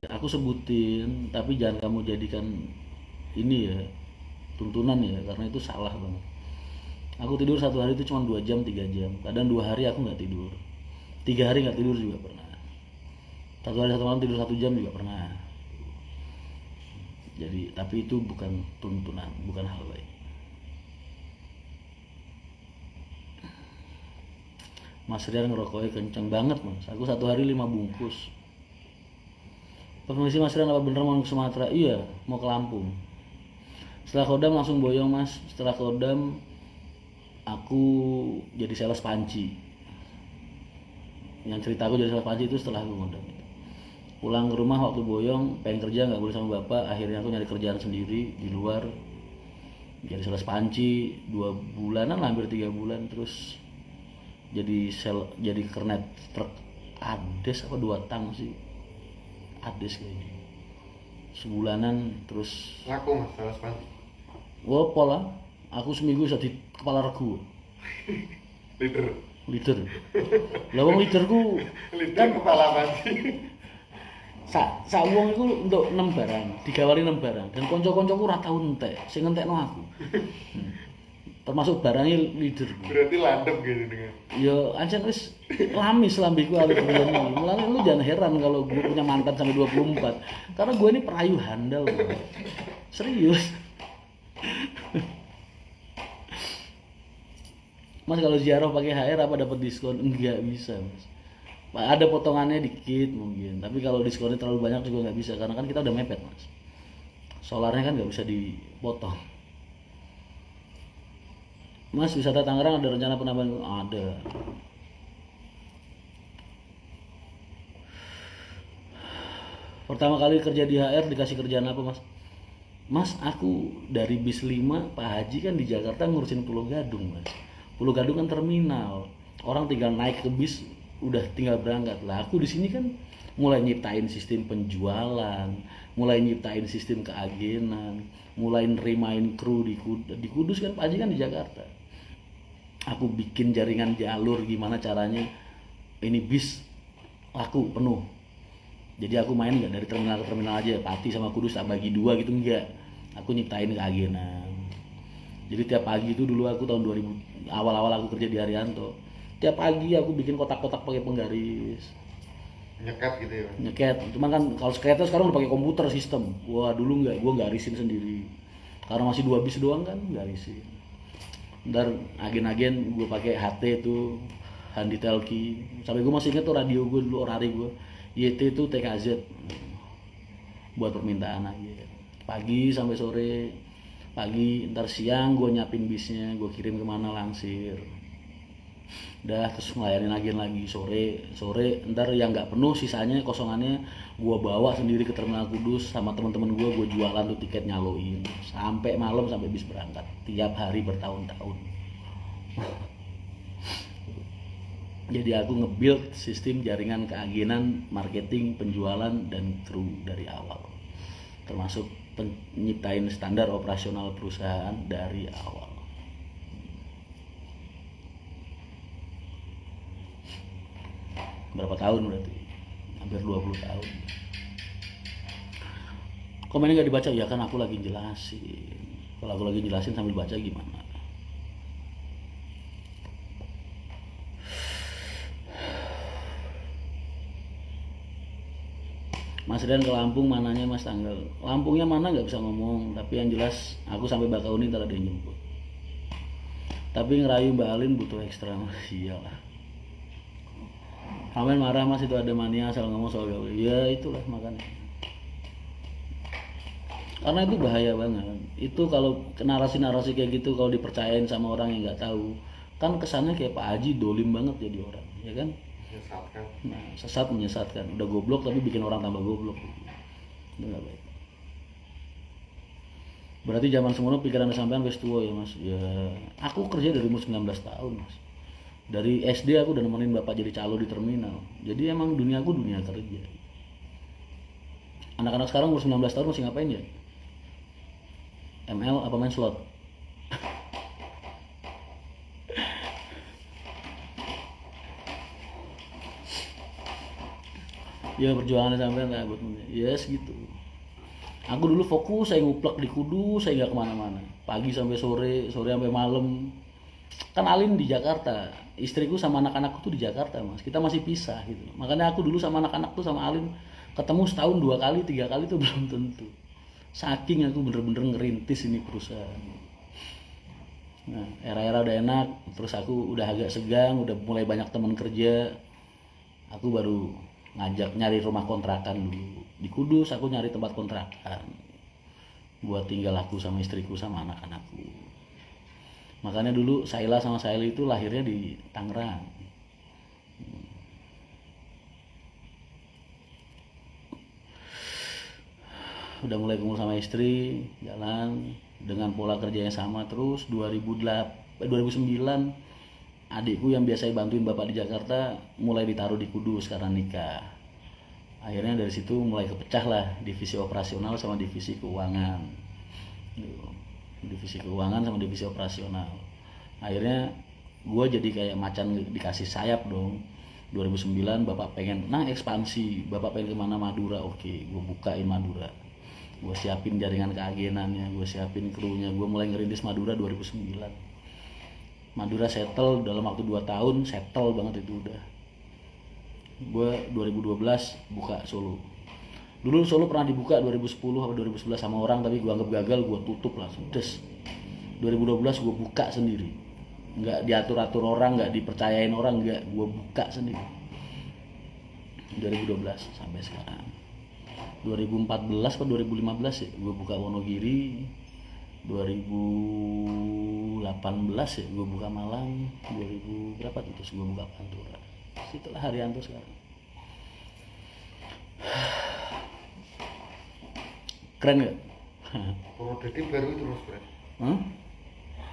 aku sebutin, tapi jangan kamu jadikan ini ya tuntunan ya, karena itu salah banget. Aku tidur satu hari itu cuma 2 jam 3 jam, kadang 2 hari aku nggak tidur, 3 hari nggak tidur juga pernah, satu hari satu malam tidur 1 jam juga pernah. Jadi tapi itu bukan tuntunan, bukan hal baik. Mas Rian ngerokoknya kenceng banget mas, aku satu hari 5 bungkus. Permisi Mas Rian, apa bener mau ke Sumatera? Iya, mau ke Lampung. Setelah kodam langsung boyong mas, setelah kodam aku jadi sales panci. Yang cerita aku jadi sales panci itu setelah aku kodam. Pulang ke rumah waktu boyong, pengen kerja nggak boleh sama bapak, akhirnya aku nyari kerjaan sendiri di luar. Jadi sales panci 2 bulanan, hampir 3 bulan, terus jadi kernet truk Ades apa 2 tang sih, Ades kayaknya, sebulanan. Terus Laku mas, salah sepatu. pola aku seminggu bisa di kepala regu Liter. leader. Lah wong leaderku Liter kan kepala panci. sak wong iku untuk 6 barang, digawali 6 barang, dan kanca-kancaku ora tau entek, sing entekno aku. Termasuk barangnya leader. Berarti landep gitu dengan. Ya ancen wis lamis lambiku awet biyen iki. Mulane lu jangan heran kalau gue punya mantan sampai 24. Karena gue ini perayu handal. Bro. Serius. Mas kalau ziarah pakai HR apa dapat diskon? Enggak bisa, Mas. Ada potongannya dikit mungkin, tapi kalau diskonnya terlalu banyak juga nggak bisa karena kan kita udah mepet, Mas. Solarnya kan nggak bisa dipotong. Mas, wisata Tangerang ada rencana penambahan? Ada. Pertama kali kerja di HR dikasih kerjaan apa, Mas? Mas, aku dari bis 5 Pak Haji kan di Jakarta ngurusin Pulau Gadung, Mas. Pulau Gadung kan terminal. Orang tinggal naik ke bis udah tinggal berangkat. Lah aku di sini kan mulai nyiptain sistem penjualan, mulai nyiptain sistem keagenan, mulai nerimain kru di Kudus kan Pak Haji kan di Jakarta. Aku bikin jaringan jalur gimana caranya ini bis laku penuh. Jadi aku main nggak dari terminal ke terminal aja, Pati sama Kudus tak bagi dua gitu, enggak. Aku nyiptain keagenan. Jadi tiap pagi itu dulu aku tahun 2000 awal-awal aku kerja di Haryanto. Tiap pagi aku bikin kotak-kotak pakai penggaris. Nyekat gitu ya. Nyeket. Cuman kan kalau skater sekarang udah pakai komputer sistem. Wah, dulu enggak, gua garisin sendiri. Karena masih 2 bis doang kan, garisin. Ntar agen-agen gue pakai HT itu, Handi Telki. Sampai gue masih inget tuh radio gue dulu, orari gue YT itu TKZ buat permintaan aja. Pagi sampai sore, pagi ntar siang gue nyiapin bisnya, gue kirim kemana langsir. Udah terus ngelayanin agen lagi sore ntar yang nggak penuh sisanya kosongannya gue bawa sendiri ke terminal Kudus sama teman-teman gue jualan tuh tiket nyaloin sampai malam sampai bis berangkat tiap hari bertahun-tahun. Jadi aku nge-build sistem jaringan keagenan, marketing, penjualan, dan kru dari awal. Termasuk nyiptain standar operasional perusahaan dari awal. Berapa tahun berarti? Hampir 20 tahun. Komennya gak dibaca? Ya kan aku lagi jelasin. Kalau aku lagi jelasin sambil baca gimana? Mas Rian ke Lampung mananya mas tanggal? Lampungnya mana nggak bisa ngomong, tapi yang jelas aku sampai Bakauni ntar ada yang jemput. Tapi ngerayu Mbak Alin butuh ekstra mas, iyalah. Ramen marah mas itu ada mania asal ngomong soal gawe. Ya itulah makanya. Karena itu bahaya banget. Itu kalau narasi-narasi kayak gitu kalau dipercayain sama orang yang nggak tahu, kan kesannya kayak Pak Haji dolim banget jadi orang, ya kan? Menyesatkan. Nah, sesat menyesatkan. Udah goblok tapi bikin orang tambah goblok. Itu nggak baik. Berarti zaman semono pikiran sampean wis tua ya mas. Ya, aku kerja dari umur 19 tahun mas. Dari SD aku udah nemenin bapak jadi calo di terminal. Jadi emang dunia aku dunia kerja. Anak-anak sekarang umur 19 tahun masih ngapain ya? ML apa main slot? Ya perjuangannya sampean lah buat ya segitu. Aku dulu fokus saya nguplek di Kudus, saya nggak kemana-mana. Pagi sampai sore, sore sampai malam. Kan Alin di Jakarta, istriku sama anak-anakku tuh di Jakarta mas. Kita masih pisah gitu. Makanya aku dulu sama anak-anak tuh sama Alin ketemu setahun 2 kali, 3 kali tuh belum tentu. Saking aku bener-bener ngerintis ini perusahaan. Nah, era-era udah enak, terus aku udah agak segang, udah mulai banyak teman kerja. Aku baru ngajak nyari rumah kontrakan dulu. Di Kudus aku nyari tempat kontrakan. Buat tinggal aku sama istriku sama anak-anakku. Makanya dulu Saila sama Saili itu lahirnya di Tangerang. Udah mulai kumpul sama istri, jalan dengan pola kerja yang sama terus. 2009 adikku yang biasa bantuin bapak di Jakarta mulai ditaruh di Kudus karena nikah. Akhirnya dari situ mulai kepecah lah divisi operasional sama divisi keuangan. Divisi keuangan sama divisi operasional. Akhirnya gue jadi kayak macan dikasih sayap dong. 2009 bapak pengen ekspansi, bapak pengen kemana Madura, oke gue bukain Madura. Gue siapin jaringan keagenannya, gue siapin krunya, gue mulai ngerintis Madura 2009. Madura settle dalam waktu 2 tahun, settle banget itu udah. Gue 2012 buka Solo. Dulu Solo pernah dibuka 2010 atau 2011 sama orang, tapi gue anggap gagal, gue tutup langsung. Des. 2012 gue buka sendiri. Nggak diatur-atur orang, nggak dipercayain orang, nggak, gue buka sendiri. 2012 sampai sekarang. 2014 atau 2015 ya, gue buka Wonogiri. 2018 ya gue buka Malang. 2000 berapa tuh terus gue buka Pantura. Situlah Haryanto sekarang. Keren gak? Prodadi baru terus bro.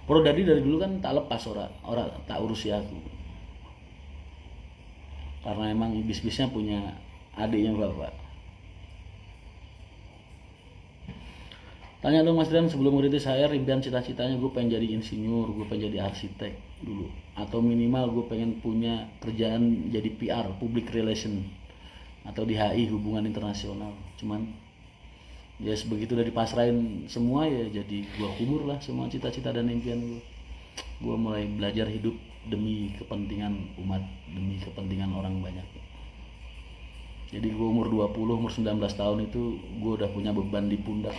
Prodadi dari dulu kan tak lepas orang tak urusi aku. Karena emang bisnisnya punya adiknya bapak. Tanya dong Mas Rian, sebelum ngerintis saya impian cita-citanya gue pengen jadi insinyur, gue pengen jadi arsitek dulu, atau minimal gue pengen punya kerjaan jadi PR, public relation, atau di HI hubungan internasional. Cuman ya sebegitu udah dipasrahin semua ya jadi gue kubur lah semua cita-cita dan impian gue. Gue mulai belajar hidup demi kepentingan umat, demi kepentingan orang banyak. Jadi gue umur 20, umur 19 tahun itu gue udah punya beban di pundak.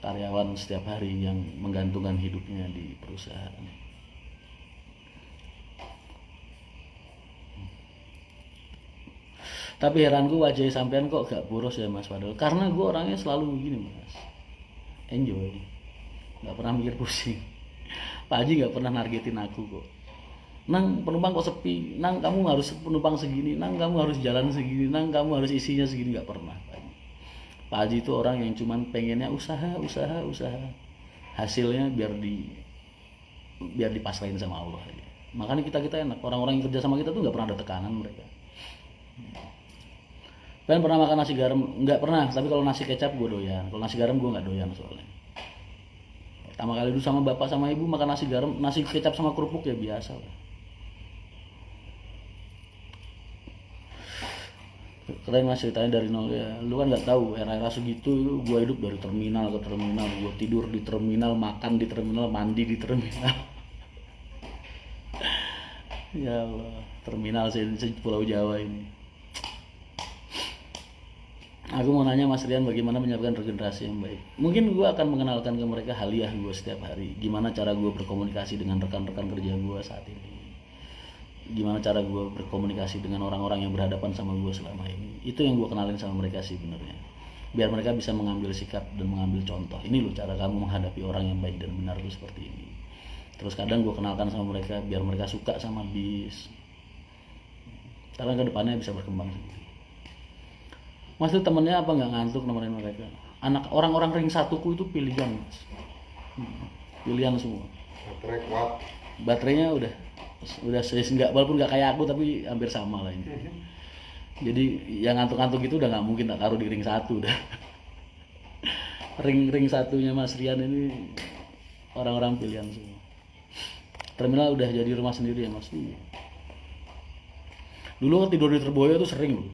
Karyawan setiap hari yang menggantungkan hidupnya di perusahaan. Tapi heranku wajah sampean kok gak boros ya Mas Fadel. Karena gue orangnya selalu begini Mas. Enjoy. Gak pernah mikir pusing. Pak Haji gak pernah nargetin aku kok. Nang penumpang kok sepi. Nang kamu harus penumpang segini. Nang kamu harus jalan segini. Nang kamu harus isinya segini. Gak pernah. Pak Haji itu orang yang cuman pengennya usaha. Hasilnya biar dipasrahin sama Allah. Makanya kita enak. Orang-orang yang kerja sama kita tuh nggak pernah ada tekanan mereka. Kalian pernah makan nasi garam? Nggak pernah. Tapi kalau nasi kecap gue doyan. Kalau nasi garam gue nggak doyan soalnya. Pertama kali dulu sama bapak sama ibu makan nasi garam, nasi kecap sama kerupuk ya biasa lah. Keren Mas ceritanya dari nol ya. Lu kan nggak tahu era-era segitu gue hidup dari terminal ke terminal, gue tidur di terminal, makan di terminal, mandi di terminal. Ya Allah, terminal Pulau Jawa ini. Aku mau nanya Mas Rian bagaimana menyiapkan regenerasi yang baik. Mungkin gue akan mengenalkan ke mereka haliah gue setiap hari. Gimana cara gue berkomunikasi dengan rekan-rekan kerja gue saat ini. Gimana cara gue berkomunikasi dengan orang-orang yang berhadapan sama gue selama ini. Itu yang gue kenalin sama mereka sih benernya. Biar mereka bisa mengambil sikap dan mengambil contoh. Ini loh cara kamu menghadapi orang yang baik dan benar tuh seperti ini. Terus kadang gue kenalkan sama mereka biar mereka suka sama bis. Karena ke depannya bisa berkembang sendiri. Mas itu temennya apa nggak ngantuk nemenin mereka? Anak orang-orang ring satuku itu pilihan Mas. Pilihan semua. Baterai kuat. Baterainya udah enggak, walaupun nggak kayak aku tapi hampir sama lah ini. Jadi yang ngantuk-ngantuk itu udah nggak mungkin tak taruh di ring 1 udah. ring satunya Mas Rian ini orang-orang pilihan semua. Terminal udah jadi rumah sendiri ya Mas. Dulu tidur di Terboyo tuh sering loh.